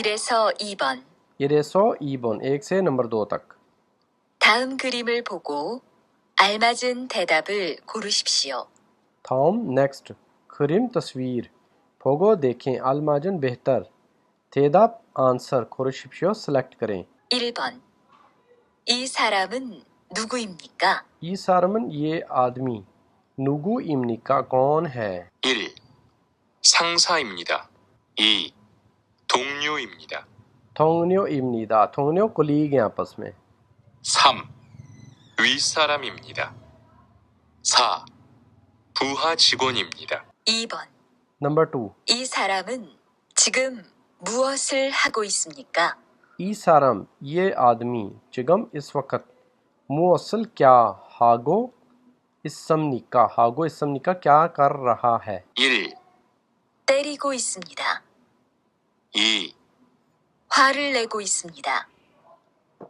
1에서 2번. 1에서 2번 1 से नंबर 2 तक. 다음 그림을 보고 알맞은 대답을 고르십시오. 다음 next 그림 तस्वीर 보고 देखें 알맞은 बेहतर 대답 answer 고르십시오 select करें. 1번. 이 사람은 누구입니까? 이 사람은 ये आदमी 누구입니까 कौन है? 1. 상사입니다. 2. 동료입니다. 동료입니다. 동료 colleague हैं आपस में. 3. 윗사람입니다. 4. 부하 직원입니다. 2번. नंबर 2 이 사람은 지금 무엇을 하고 있습니까? ई सारम ये आदमी जिगम इस वक्त मुअसल क्या हागो इसमनिका क्या कर रहा है? 1. 때리고 있습니다. 2. 화를 내고 있습니다.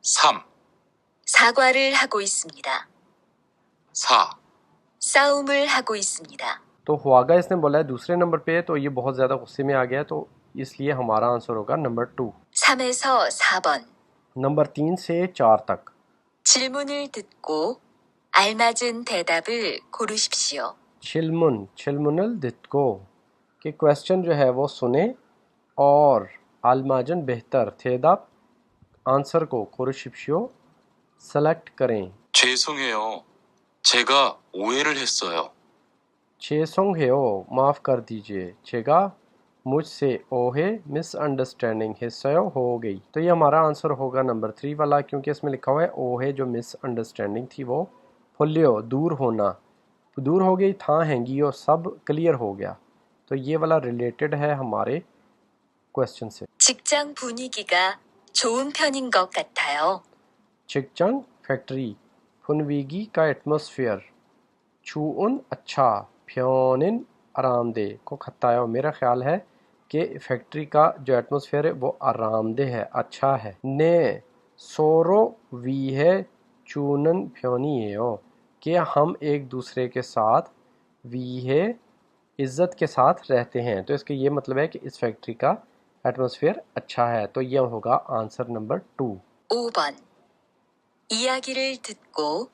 3. 사과를 하고 있습니다. 4. 싸움을 하고 있습니다. तो हुआगा इसने बोला है दूसरे नंबर पे, तो ये बहुत ज़्यादा गुस्से में आ गया, तो इसलिए हमारा आंसर होगा नंबर 2. 3에서 4번. नंबर 3 से 4 तक. 질문을 듣고 알맞은 대답을 고르십시오. छिलमुनल दित्को कि क्वेश्चन जो है वो सुने और अलमाजन बेहतर 대답 आंसर को 고르십시오 सेलेक्ट करें. 죄송해요. 제가 오해를 했어요. 죄송해요 माफ़ कर दीजिए. 제가 मुझसे ओहे मिसअंडरस्टैंडिंग हिस्सा हो गई. तो ये हमारा आंसर होगा नंबर 3 वाला, क्योंकि इसमें लिखा हुआ है ओहे जो मिसअंडरस्टैंडिंग थी वो फुल्लियो दूर होना, दूर हो गई था हैंगियो सब क्लियर हो गया. तो ये वाला रिलेटेड है हमारे क्वेश्चन से. 직장 분위기가 좋은 편인 것 같아요. चिकचंग फैक्ट्री फुनवीगी का एटमॉस्फेयर चूउन अच्छा फ्योनिन आरामदेह को खतायो. मेरा ख्याल है कि फैक्ट्री का जो एटमॉस्फेयर है वो आरामदेह है, अच्छा है. ने सोरो वी है चूनन फ्योनी हो कि हम एक दूसरे के साथ वी है इज़्ज़त के साथ रहते हैं. तो इसका ये मतलब है कि इस फैक्ट्री का एटमॉस्फेयर अच्छा है. तो ये होगा आंसर नंबर 2. 5번. 이야기를 듣고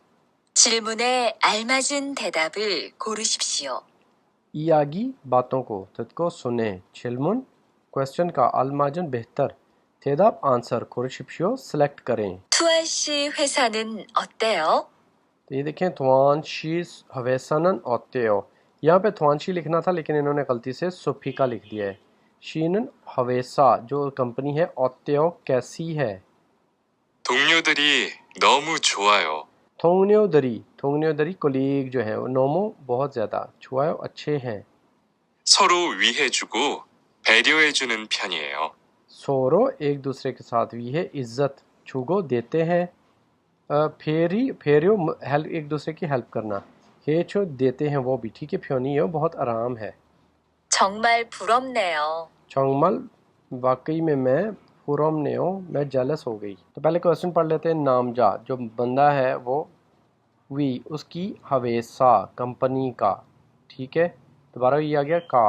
질문에 알맞은 대답을 고르십시오. इयागी बातों को तदको सुने छिलमुन क्वेश्चन का अलमाजन बेहतर 대답 आंसर 고르십시오 सेलेक्ट करें. 투안 씨 회사는 어때요? तो ये देखें थवानशी हवेसनन औत्यो. यहाँ पे थवानशी लिखना था लेकिन इन्होंने गलती से सुफिका लिख दिया है. शीनन हवेसा जो कंपनी है औत्यो कैसी है? 동료들이 너무 좋아요. थोंगन्योदरी कोलीग जो है वो नोमो बहुत ज़्यादा छुआयो अच्छे हैं. 서로 위해주고 배려해주는 편이에요. सोरो एक दूसरे के साथ भी है इज्जत छुगो देते हैं. फेरियो हेल्प एक दूसरे की हेल्प करना. हेचो देते हैं वो भी ठीक है. फ्योनियो बहुत आराम है. 정말 부럽네요. चोंगमल वाकई में मैं पुरमनेओ मैं जेलस हो गई. तो पहले क्वेश्चन पढ़ लेते हैं. नामजा जो बंदा है वो वी उसकी हवेसा कंपनी का ठीक है. दोबारा ये आ गया का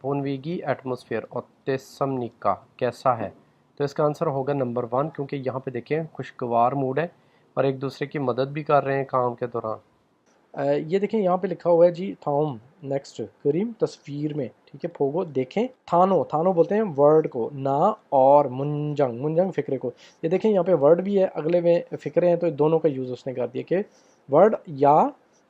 पोनवीगी एटमॉस्फेयर और तेसमनी का कैसा है. तो इसका आंसर होगा नंबर 1, क्योंकि यहाँ पे देखें खुशगवार मूड है और एक दूसरे की मदद भी कर रहे हैं काम के दौरान. ये देखें यहाँ पे लिखा हुआ है जी थॉम नेक्स्ट करीम तस्वीर में ठीक है. फोगो देखें थानो बोलते हैं वर्ड को ना और मुंजंग फिक्रे को. ये देखें यहाँ पे वर्ड भी है अगले में फिक्रे हैं, तो दोनों का यूज़ उसने कर दिया कि वर्ड या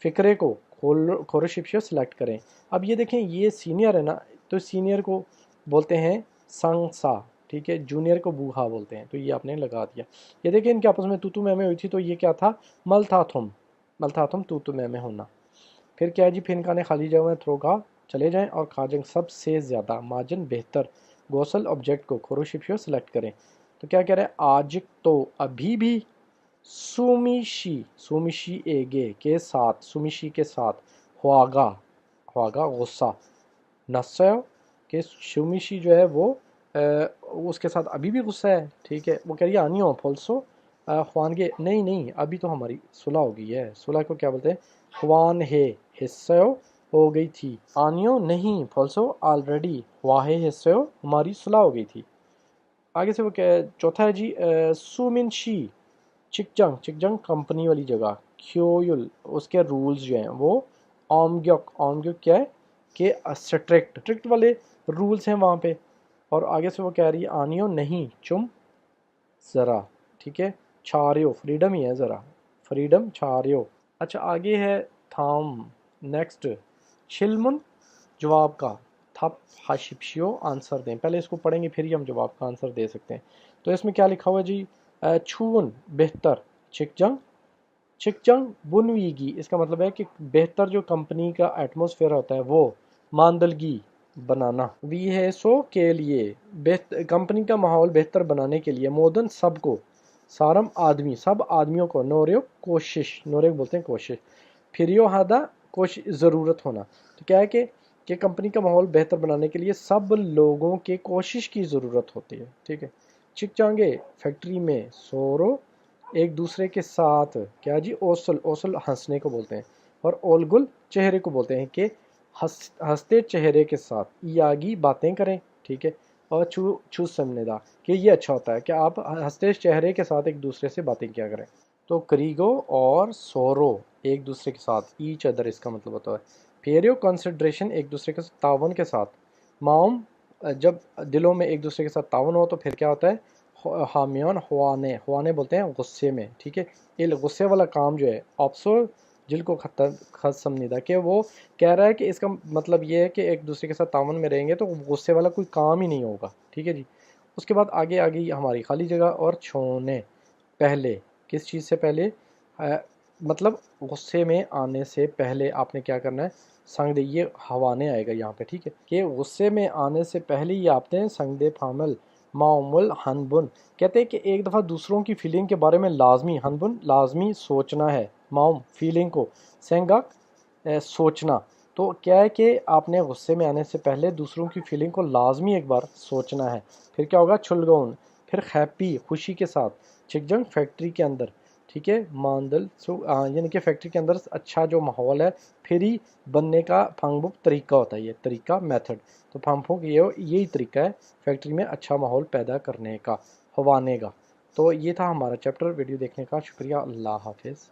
फिक्रे को खोरशिप्शियो सेलेक्ट करें. अब ये देखें ये सीनियर है ना, तो सीनियर को बोलते हैं संगसा ठीक है. जूनियर को बूहा बोलते हैं, तो ये आपने लगा दिया. ये देखें इनके आपस में तू मैं हुई थी, तो ये क्या था मलथाथुम तू मैं होना. फिर क्या है जी फिर इनका ने खाली जगह में थ्रो का चले जाएं और खाजंग सबसे ज़्यादा माजन बेहतर गोसल ऑब्जेक्ट को खोरोशिप्शियो सेलेक्ट करें. तो क्या कह रहे हैं आज तो अभी भी सुमिशी एगे के साथ सुमिशी के साथ हुआगा गुस्सा नस्यो के सुमिशी जो है वो उसके साथ अभी भी गुस्सा है ठीक है. वो कह रही है आनियो फॉल्सो ख्वानगे नहीं अभी तो हमारी सुलह हो गई है. सुलह को क्या बोलते हैं ख्वान है हिस्सो हो गई थी. आनियो नहीं फॉल्सो ऑलरेडी हुआ है हिस्सो हमारी सुलह हो गई थी. آگے سے وہ چوتھا ہے جی سومن شی چکجنگ کمپنی والی جگہ، کیویل اس کے رولز جو ہیں وہ آمگیوک کیا ہے کہ اسٹرکٹ والے رولز ہیں وہاں پہ. اور آگے سے وہ کہہ رہی ہے آنیو نہیں چم ذرا، ٹھیک ہے، چھاریو فریڈم ہی ہے ذرا، فریڈم چھاریو. اچھا آگے ہے تھام، نیکسٹ شلمن جواب کا، تھپ ہاشپشیو آنسر دیں. پہلے اس کو پڑھیں گے پھر ہی ہم جواب کا آنسر دے سکتے ہیں. تو اس میں کیا لکھا ہوا جی، چھون بہتر، چکجنگ بنویگی، اس کا مطلب ہے کہ بہتر جو کمپنی کا ایٹماسفیئر ہوتا ہے وہ ماندلگی بنانا، وی ہے سو کے لیے، کمپنی کا ماحول بہتر بنانے کے لیے، مودن سب کو، سارم آدمی سب آدمیوں کو، نوریو کوشش، نوریو بولتے ہیں کوشش، پھریو ہادا کوشش ضرورت ہونا. تو کیا ہے کہ کمپنی کا ماحول بہتر بنانے کے لیے سب لوگوں کے کوشش کی ضرورت ہوتی ہے. ٹھیک ہے. چکچانگے فیکٹری میں، سورو ایک دوسرے کے ساتھ، کیا جی اوسل ہنسنے کو بولتے ہیں، اور اولگل چہرے کو بولتے ہیں کہ ہنستے چہرے کے ساتھ، ایاگی باتیں کریں. ٹھیک ہے. اور چھو سمنے دا کہ یہ اچھا ہوتا ہے کہ آپ ہنستے چہرے کے ساتھ ایک دوسرے سے باتیں کیا کریں. تو کریگو اور سورو ایک دوسرے کے ساتھ، ایچ ادر اس کا مطلب ہوتا ہے. پیریو کنسیڈریشن ایک دوسرے کے تعاون کے ساتھ. معاون جب دلوں میں ایک دوسرے کے ساتھ تعاون ہو تو پھر کیا ہوتا ہے، حامیون ہوانے بولتے ہیں غصے میں. ٹھیک ہے. یہ غصے والا کام جو ہے آپسو جل کو خط سمجھیدہ، کہ وہ کہہ رہا ہے کہ اس کا مطلب یہ ہے کہ ایک دوسرے کے ساتھ تعاون میں رہیں گے تو غصے والا کوئی کام ہی نہیں ہوگا. ٹھیک ہے جی. اس کے بعد آگے ہماری خالی جگہ اور چھونے، پہلے کس چیز سے پہلے، مطلب غصے میں آنے سے پہلے آپ نے کیا کرنا ہے، سنگ دے، یہ ہوانے آئے گا یہاں پہ. ٹھیک ہے. کہ غصے میں آنے سے پہلے یہ آپ نے سنگ دے پھامل معمول ہنبن، کہتے ہیں کہ ایک دفعہ دوسروں کی فیلنگ کے بارے میں لازمی، ہنبن لازمی سوچنا ہے، معم فیلنگ کو، سینگک سوچنا. تو کیا ہے کہ آپ نے غصے میں آنے سے پہلے دوسروں کی فیلنگ کو لازمی ایک بار سوچنا ہے. پھر کیا ہوگا، چھلگون پھر ہیپی خوشی کے ساتھ، چکجنگ فیکٹری کے اندر. ٹھیک ہے. ماندل یعنی کہ فیکٹری کے اندر اچھا جو ماحول ہے، پھر ہی بننے کا پھنگبک طریقہ ہوتا ہے، یہ طریقہ میتھڈ. تو پھنگبک یہی طریقہ ہے فیکٹری میں اچھا ماحول پیدا کرنے کا، ہوانے کا. تو یہ تھا ہمارا چیپٹر. ویڈیو دیکھنے کا شکریہ. اللہ حافظ.